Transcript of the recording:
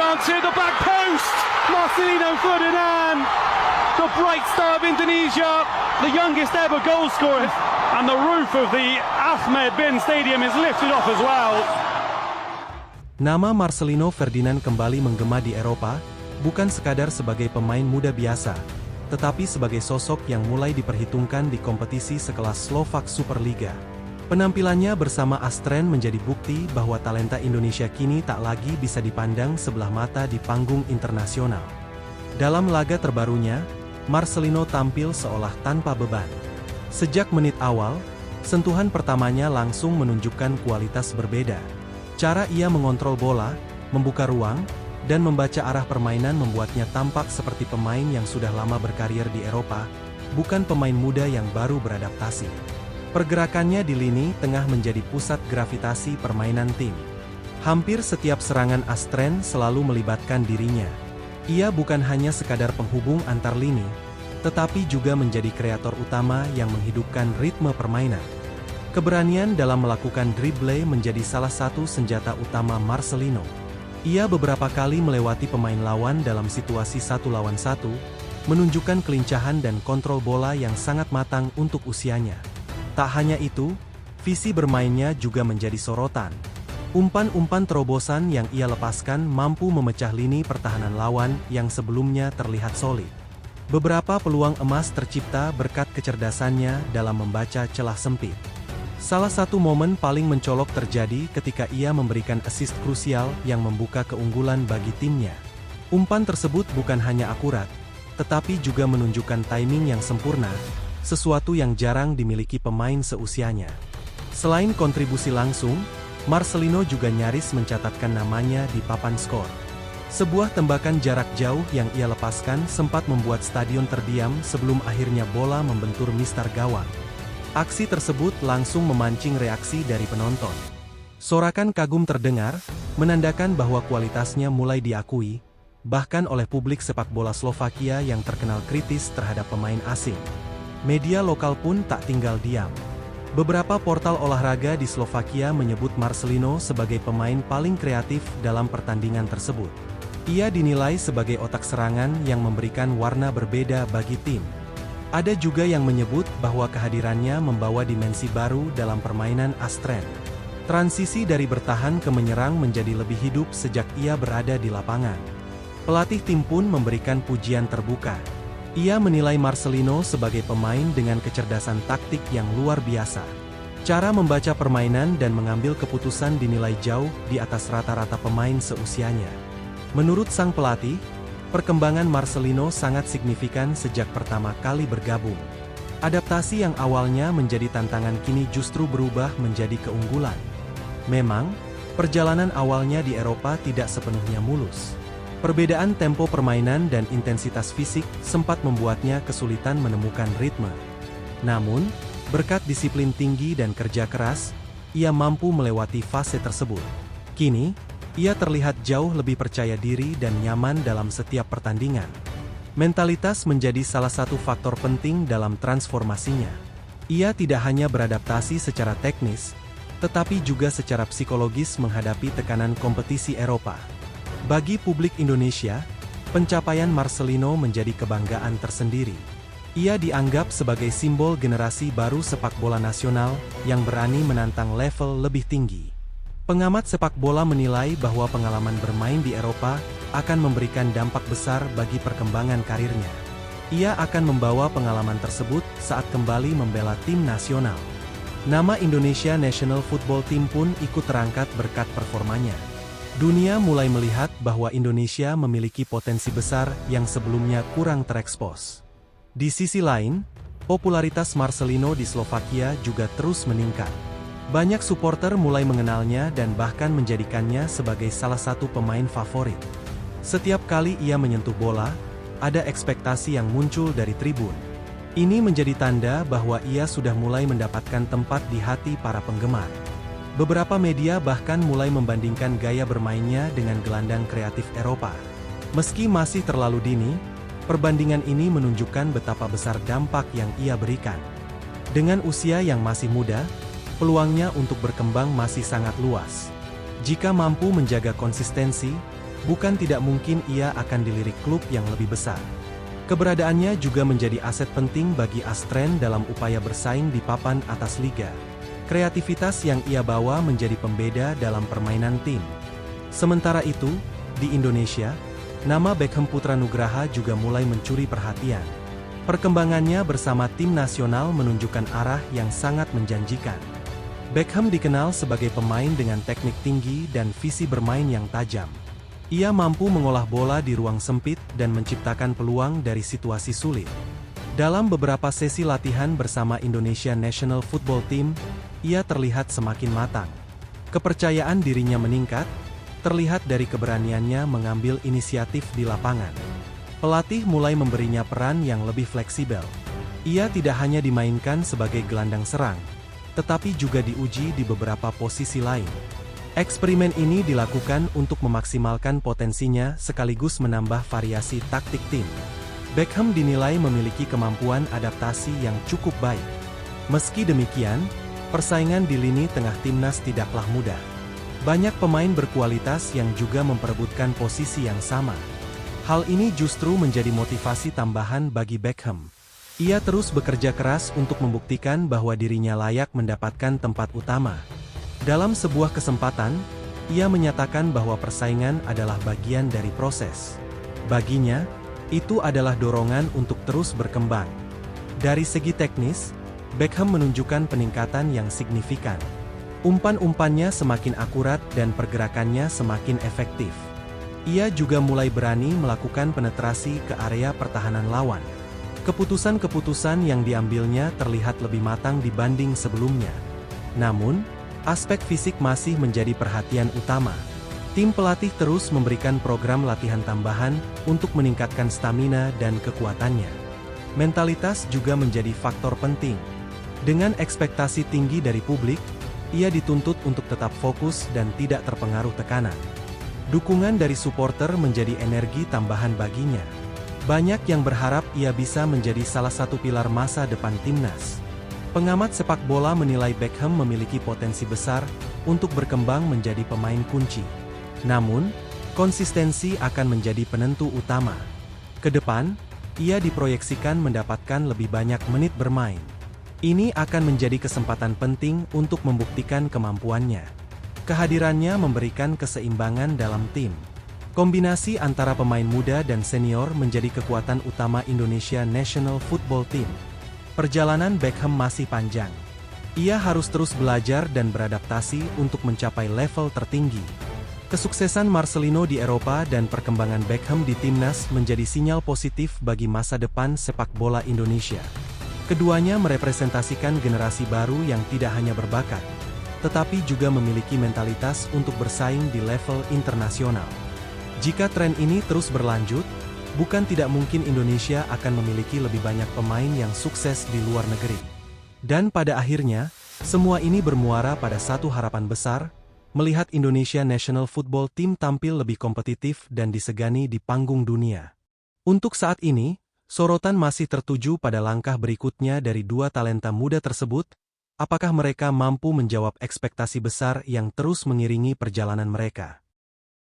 chance here, the back post. Marcelino Ferdinand, the bright star of Indonesia, the youngest ever goal scorer. And the roof of the Ahmed bin Stadium is lifted off as well. Nama Marcelino Ferdinand kembali menggema di Eropa, bukan sekadar sebagai pemain muda biasa, tetapi sebagai sosok yang mulai diperhitungkan di kompetisi sekelas Slovak Superliga. Penampilannya bersama Astren menjadi bukti bahwa talenta Indonesia kini tak lagi bisa dipandang sebelah mata di panggung internasional. Dalam laga terbarunya, Marcelino tampil seolah tanpa beban. Sejak menit awal, sentuhan pertamanya langsung menunjukkan kualitas berbeda. Cara ia mengontrol bola, membuka ruang, dan membaca arah permainan membuatnya tampak seperti pemain yang sudah lama berkarir di Eropa, bukan pemain muda yang baru beradaptasi. Pergerakannya di lini tengah menjadi pusat gravitasi permainan tim. Hampir setiap serangan Astren selalu melibatkan dirinya. Ia bukan hanya sekadar penghubung antar lini, tetapi juga menjadi kreator utama yang menghidupkan ritme permainan. Keberanian dalam melakukan dribble menjadi salah satu senjata utama Marcelino. Ia beberapa kali melewati pemain lawan dalam situasi 1 lawan 1, menunjukkan kelincahan dan kontrol bola yang sangat matang untuk usianya. Tak hanya itu, visi bermainnya juga menjadi sorotan. Umpan-umpan terobosan yang ia lepaskan mampu memecah lini pertahanan lawan yang sebelumnya terlihat solid. Beberapa peluang emas tercipta berkat kecerdasannya dalam membaca celah sempit. Salah satu momen paling mencolok terjadi ketika ia memberikan assist krusial yang membuka keunggulan bagi timnya. Umpan tersebut bukan hanya akurat, tetapi juga menunjukkan timing yang sempurna, sesuatu yang jarang dimiliki pemain seusianya. Selain kontribusi langsung, Marcelino juga nyaris mencatatkan namanya di papan skor. Sebuah tembakan jarak jauh yang ia lepaskan sempat membuat stadion terdiam sebelum akhirnya bola membentur mistar gawang. Aksi tersebut langsung memancing reaksi dari penonton. Sorakan kagum terdengar, menandakan bahwa kualitasnya mulai diakui, bahkan oleh publik sepak bola Slovakia yang terkenal kritis terhadap pemain asing. Media lokal pun tak tinggal diam. Beberapa portal olahraga di Slovakia menyebut Marcelino sebagai pemain paling kreatif dalam pertandingan tersebut. Ia dinilai sebagai otak serangan yang memberikan warna berbeda bagi tim. Ada juga yang menyebut bahwa kehadirannya membawa dimensi baru dalam permainan Astren. Transisi dari bertahan ke menyerang menjadi lebih hidup sejak ia berada di lapangan. Pelatih tim pun memberikan pujian terbuka. Ia menilai Marcelino sebagai pemain dengan kecerdasan taktik yang luar biasa. Cara membaca permainan dan mengambil keputusan dinilai jauh di atas rata-rata pemain seusianya. Menurut sang pelatih, perkembangan Marcelino sangat signifikan sejak pertama kali bergabung. Adaptasi yang awalnya menjadi tantangan kini justru berubah menjadi keunggulan. Memang, perjalanan awalnya di Eropa tidak sepenuhnya mulus. Perbedaan tempo permainan dan intensitas fisik sempat membuatnya kesulitan menemukan ritme. Namun, berkat disiplin tinggi dan kerja keras, ia mampu melewati fase tersebut. Kini, ia terlihat jauh lebih percaya diri dan nyaman dalam setiap pertandingan. Mentalitas menjadi salah satu faktor penting dalam transformasinya. Ia tidak hanya beradaptasi secara teknis, tetapi juga secara psikologis menghadapi tekanan kompetisi Eropa. Bagi publik Indonesia, pencapaian Marcelino menjadi kebanggaan tersendiri. Ia dianggap sebagai simbol generasi baru sepak bola nasional yang berani menantang level lebih tinggi. Pengamat sepak bola menilai bahwa pengalaman bermain di Eropa akan memberikan dampak besar bagi perkembangan karirnya. Ia akan membawa pengalaman tersebut saat kembali membela tim nasional. Nama Indonesia National Football Team pun ikut terangkat berkat performanya. Dunia mulai melihat bahwa Indonesia memiliki potensi besar yang sebelumnya kurang terekspos. Di sisi lain, popularitas Marcelino di Slovakia juga terus meningkat. Banyak supporter mulai mengenalnya dan bahkan menjadikannya sebagai salah satu pemain favorit. Setiap kali ia menyentuh bola, ada ekspektasi yang muncul dari tribun. Ini menjadi tanda bahwa ia sudah mulai mendapatkan tempat di hati para penggemar. Beberapa media bahkan mulai membandingkan gaya bermainnya dengan gelandang kreatif Eropa. Meski masih terlalu dini, perbandingan ini menunjukkan betapa besar dampak yang ia berikan. Dengan usia yang masih muda, peluangnya untuk berkembang masih sangat luas. Jika mampu menjaga konsistensi, bukan tidak mungkin ia akan dilirik klub yang lebih besar. Keberadaannya juga menjadi aset penting bagi Astren dalam upaya bersaing di papan atas liga. Kreativitas yang ia bawa menjadi pembeda dalam permainan tim. Sementara itu, di Indonesia, nama Beckham Putra Nugraha juga mulai mencuri perhatian. Perkembangannya bersama tim nasional menunjukkan arah yang sangat menjanjikan. Beckham dikenal sebagai pemain dengan teknik tinggi dan visi bermain yang tajam. Ia mampu mengolah bola di ruang sempit dan menciptakan peluang dari situasi sulit. Dalam beberapa sesi latihan bersama Indonesia National Football Team, ia terlihat semakin matang. Kepercayaan dirinya meningkat, terlihat dari keberaniannya mengambil inisiatif di lapangan. Pelatih mulai memberinya peran yang lebih fleksibel. Ia tidak hanya dimainkan sebagai gelandang serang, tetapi juga diuji di beberapa posisi lain. Eksperimen ini dilakukan untuk memaksimalkan potensinya sekaligus menambah variasi taktik tim. Beckham dinilai memiliki kemampuan adaptasi yang cukup baik. Meski demikian, persaingan di lini tengah timnas tidaklah mudah. Banyak pemain berkualitas yang juga memperebutkan posisi yang sama. Hal ini justru menjadi motivasi tambahan bagi Beckham. Ia terus bekerja keras untuk membuktikan bahwa dirinya layak mendapatkan tempat utama. Dalam sebuah kesempatan, ia menyatakan bahwa persaingan adalah bagian dari proses. Baginya, itu adalah dorongan untuk terus berkembang. Dari segi teknis, Beckham menunjukkan peningkatan yang signifikan. Umpan-umpannya semakin akurat dan pergerakannya semakin efektif. Ia juga mulai berani melakukan penetrasi ke area pertahanan lawan. Keputusan-keputusan yang diambilnya terlihat lebih matang dibanding sebelumnya. Namun, aspek fisik masih menjadi perhatian utama. Tim pelatih terus memberikan program latihan tambahan untuk meningkatkan stamina dan kekuatannya. Mentalitas juga menjadi faktor penting. Dengan ekspektasi tinggi dari publik, ia dituntut untuk tetap fokus dan tidak terpengaruh tekanan. Dukungan dari supporter menjadi energi tambahan baginya. Banyak yang berharap ia bisa menjadi salah satu pilar masa depan timnas. Pengamat sepak bola menilai Beckham memiliki potensi besar untuk berkembang menjadi pemain kunci. Namun, konsistensi akan menjadi penentu utama. Kedepan, ia diproyeksikan mendapatkan lebih banyak menit bermain. Ini akan menjadi kesempatan penting untuk membuktikan kemampuannya. Kehadirannya memberikan keseimbangan dalam tim. Kombinasi antara pemain muda dan senior menjadi kekuatan utama Indonesia National Football Team. Perjalanan Beckham masih panjang. Ia harus terus belajar dan beradaptasi untuk mencapai level tertinggi. Kesuksesan Marcelino di Eropa dan perkembangan Beckham di timnas menjadi sinyal positif bagi masa depan sepak bola Indonesia. Keduanya merepresentasikan generasi baru yang tidak hanya berbakat, tetapi juga memiliki mentalitas untuk bersaing di level internasional. Jika tren ini terus berlanjut, bukan tidak mungkin Indonesia akan memiliki lebih banyak pemain yang sukses di luar negeri. Dan pada akhirnya, semua ini bermuara pada satu harapan besar, melihat Indonesia National Football Team tampil lebih kompetitif dan disegani di panggung dunia. Untuk saat ini, sorotan masih tertuju pada langkah berikutnya dari dua talenta muda tersebut. Apakah mereka mampu menjawab ekspektasi besar yang terus mengiringi perjalanan mereka?